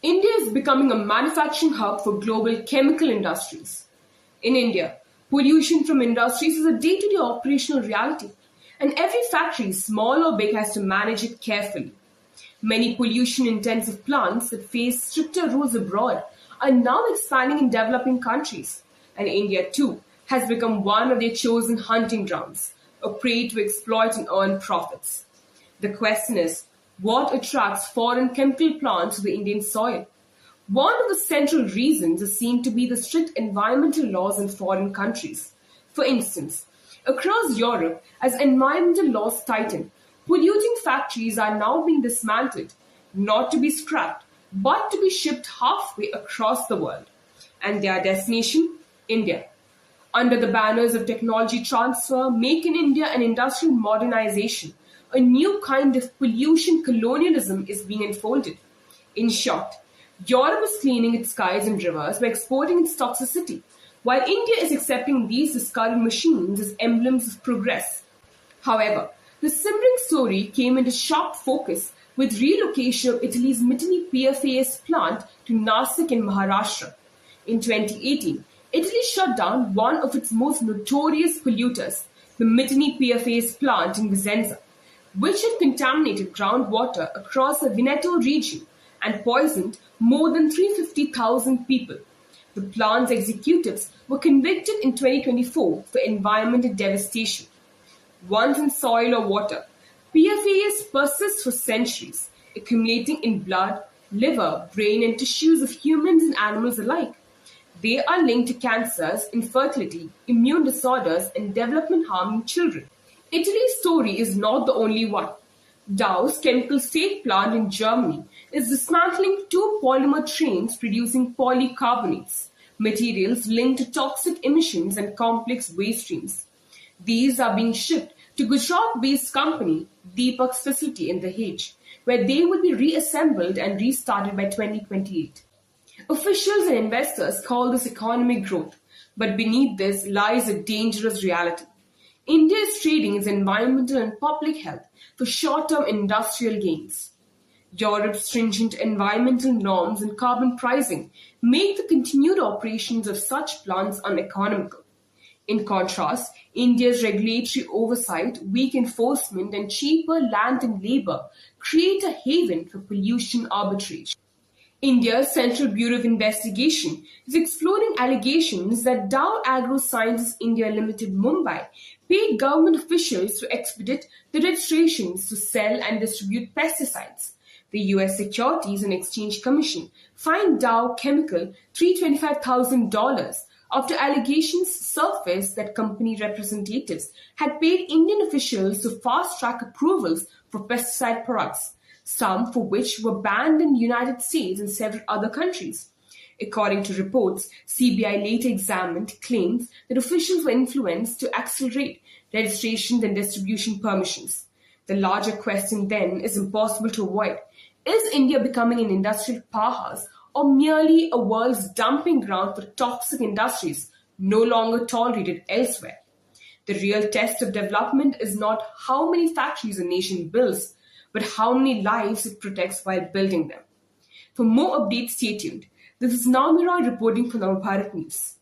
India is becoming a manufacturing hub for global chemical industries. In India, pollution from industries is a day-to-day operational reality, and every factory, small or big, has to manage it carefully. Many pollution-intensive plants that face stricter rules abroad are now expanding in developing countries, and India too has become one of their chosen hunting grounds, a prey to exploit and earn profits. The question is, what attracts foreign chemical plants to the Indian soil? One of the central reasons is seen to be the strict environmental laws in foreign countries. For instance, across Europe, as environmental laws tighten, polluting factories are now being dismantled, not to be scrapped, but to be shipped halfway across the world. And their destination? India. Under the banners of technology transfer, Make in India, and industrial modernization, a new kind of pollution colonialism is being unfolded. In short, Europe is cleaning its skies and rivers by exporting its toxicity, while India is accepting these discarded machines as emblems of progress. However, the simmering story came into sharp focus with relocation of Italy's Miteni PFAS plant to Nasik in Maharashtra. In 2018, Italy shut down one of its most notorious polluters, the Miteni PFAS plant in Vicenza, which had contaminated groundwater across the Veneto region and poisoned more than 350,000 people. The plant's executives were convicted in 2024 for environmental devastation. Once in soil or water, PFAS persists for centuries, accumulating in blood, liver, brain, and tissues of humans and animals alike. They are linked to cancers, infertility, immune disorders, and development harm in children. Italy's story is not the only one. Dow's chemical state plant in Germany is dismantling two polymer trains producing polycarbonates, materials linked to toxic emissions and complex waste streams. These are being shipped to Gujarat-based company Deepak's facility in The Hague, where they will be reassembled and restarted by 2028. Officials and investors call this economic growth, but beneath this lies a dangerous reality. India is trading its environmental and public health for short-term industrial gains. Europe's stringent environmental norms and carbon pricing make the continued operations of such plants uneconomical. In contrast, India's regulatory oversight, weak enforcement, and cheaper land and labor create a haven for pollution arbitrage. India's Central Bureau of Investigation is exploring allegations that Dow AgroSciences India Limited Mumbai paid government officials to expedite the registrations to sell and distribute pesticides. The US Securities and Exchange Commission fined Dow Chemical $325,000 after allegations surfaced that company representatives had paid Indian officials to fast-track approvals for pesticide products, some for which were banned in the United States and several other countries. According to reports, CBI later examined claims that officials were influenced to accelerate registrations and distribution permissions. The larger question then is impossible to avoid. Is India becoming an industrial powerhouse or merely a world's dumping ground for toxic industries no longer tolerated elsewhere? The real test of development is not how many factories a nation builds, but how many lives it protects while building them. For more updates, stay tuned. This is NammaBhaarath reporting for NammaBhaarath News.